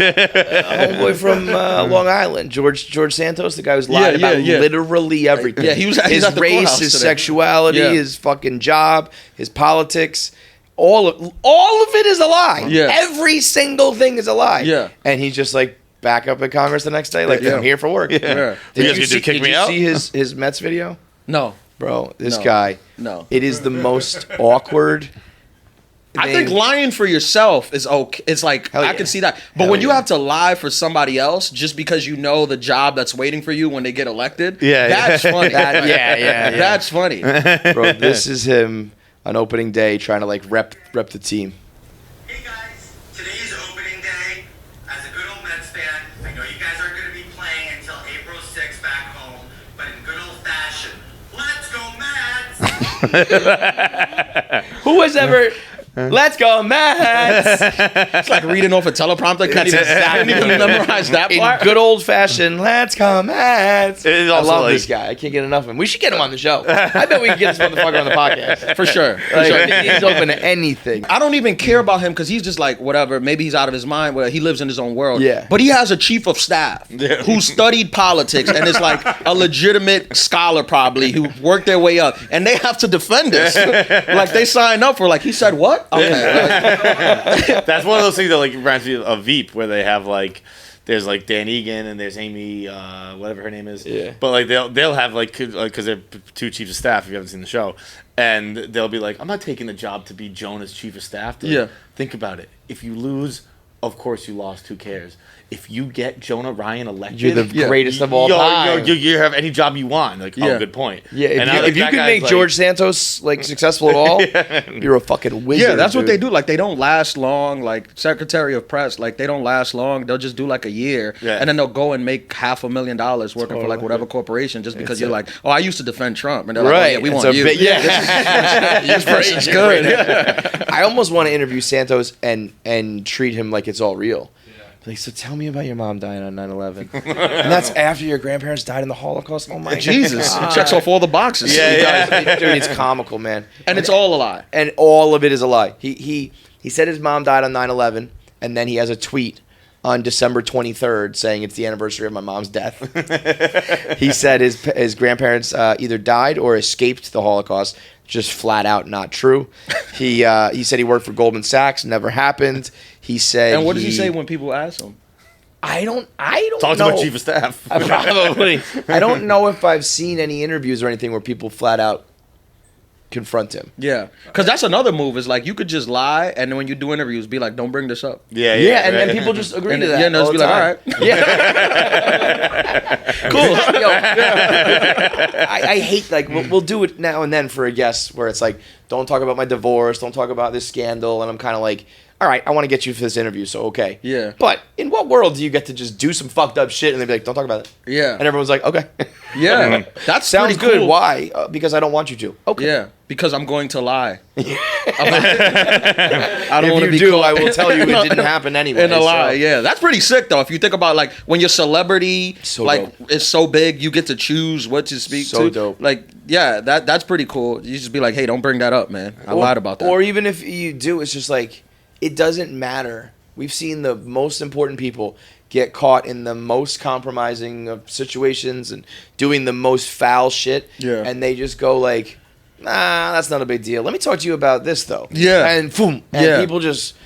homeboy from Long Island, George Santos, the guy who's lied about literally everything. Yeah, he's his at the race, his today. sexuality, his fucking job, his politics. All of it is a lie. Yeah. Every single thing is a lie. Yeah. And he's just like back up at Congress the next day, like I'm here for work. Yeah. Did you see his Mets video? No. Bro, this guy. No. It is the most awkward. I think lying for yourself is okay. It's like, I can see that. But when you have to lie for somebody else just because you know the job that's waiting for you when they get elected, that's funny. That's funny. Bro, this is him on opening day trying to like rep the team. Hey guys, today is opening day. As a good old Mets fan, I know you guys aren't going to be playing until April 6th back home, but in good old fashion, let's go Mets! Who has ever... Let's go, Mets! It's like reading off a teleprompter. Can't even memorize that part. In good old fashioned, let's go, Mets! I love this guy. I can't get enough of him. We should get him on the show. I bet we can get this motherfucker on the podcast. For sure. He's open to anything. I don't even care about him because he's just like, whatever. Maybe he's out of his mind. Well, he lives in his own world. Yeah. But he has a chief of staff who studied politics and is like a legitimate scholar probably who worked their way up. And they have to defend us. Like they signed up for like, he said what? Okay. That's one of those things that like reminds me of Veep, where they have like there's like Dan Egan and there's Amy whatever her name is. Yeah. But like they'll have like because they're two chiefs of staff if you haven't seen the show, and they'll be like, I'm not taking the job to be Jonah's chief of staff. Like, think about it. If you lose, of course you lost. Who cares? If you get Jonah Ryan elected, you're the greatest of all time. You have any job you want. Like, oh, good point. Yeah, if you can make George Santos like successful at all, you're a fucking wizard. Yeah, that's dude. what they do. Like they don't last long. Like Secretary of Press, like they don't last long. They'll just do like a year, and then they'll go and make $500,000 working for like whatever corporation just because you're like, oh, I used to defend Trump, and they're like, oh, yeah, we want you. This person's good. I almost want to interview Santos and treat him like it's all real. Like, so tell me about your mom dying on 9/11. And that's after your grandparents died in the Holocaust? Oh, my Jesus. God. It checks off all the boxes. Yeah. Dude, it's comical, man. And it's all a lie. And all of it is a lie. He said his mom died on 9/11, and then he has a tweet on December 23rd saying it's the anniversary of my mom's death. He said his grandparents either died or escaped the Holocaust. Just flat out not true. He said he worked for Goldman Sachs. Never happened. He said. And what does he say when people ask him? I don't Talk know. to my chief of staff. Probably. I don't know if I've seen any interviews or anything where people flat out confront him. Yeah, because that's another move. Is like you could just lie, and then when you do interviews, be like, "Don't bring this up." Yeah, and then people just agree to that. Yeah, and they'll just be like, "All right." Yeah. Cool. Yo, I hate like we'll do it now and then for a guest where it's like, don't talk about my divorce, don't talk about this scandal, and I'm kind of like, all right, I want to get you for this interview, so okay. Yeah. But in what world do you get to just do some fucked up shit and they'd be like, don't talk about it? Yeah. And everyone's like, okay. Yeah. That sounds pretty good. cool. Why? Because I don't want you to. Okay. Yeah. Because I'm going to lie. I don't if want to you be do, caught. I will tell you it didn't happen anyway. In a lie, so. yeah. That's pretty sick, though. If you think about, like, when your celebrity, so like, dope. is so big, you get to choose what to speak to. So dope. Like, yeah, that's pretty cool. You just be like, hey, don't bring that up, man. I lied about that. Or even if you do, it's just like, it doesn't matter. We've seen the most important people get caught in the most compromising of situations and doing the most foul shit. Yeah. And they just go like, nah, that's not a big deal. Let me talk to you about this, though. Yeah. And boom. And people just,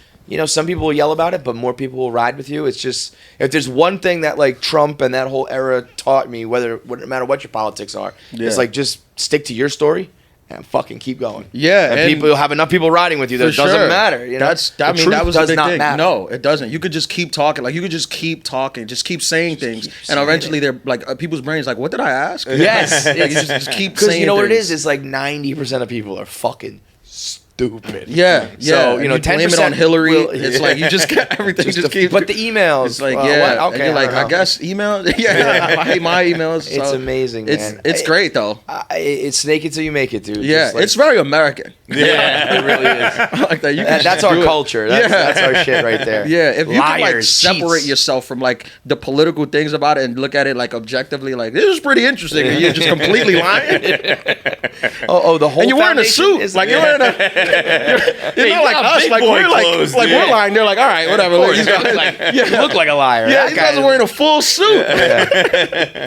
some people will yell about it, but more people will ride with you. It's just, if there's one thing that like Trump and that whole era taught me, no matter what your politics are, it's like just stick to your story. And fucking keep going. Yeah, and people, you'll have enough people riding with you that it doesn't matter. You know? That was a big thing. Matter. No, it doesn't. You could just keep talking. Like you could just keep talking, just keep saying things, and eventually they're like people's brains like, what did I ask? Yes, like, you just keep saying. Because you know what it things. is? It's like 90% of people are fucking stupid. Yeah, So, you 10% blame it on Hillary. It's like you just get everything. Just keep. But the emails. It's like okay. And you're like, I guess email. Yeah, I hate my emails. It's amazing, man. It's great though. It's snake it till you make it, dude. Yeah, it's very American. Yeah, it really is. I like that. That's our culture. That's our shit right there. Yeah, if you can like separate cheats. yourself from like the political things about it and look at it like objectively, like this is pretty interesting, and you're just completely lying. The whole. And you're wearing a suit. Is, like you're wearing a. You're not like us. Like we're clothes, we're lying. They're like, all right, whatever. You look like a liar. Yeah, these guys are wearing a full suit.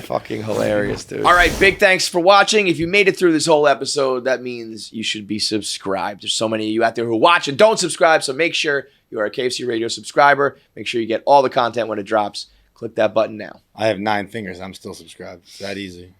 Fucking hilarious, dude. All right, big thanks for watching. If you made it through this whole episode, that means you should be subscribed. There's so many of you out there who watch and don't subscribe, so make sure you are a KFC Radio subscriber. Make sure you get all the content when it drops. Click that button now. I have 9 fingers. I'm still subscribed. It's that easy.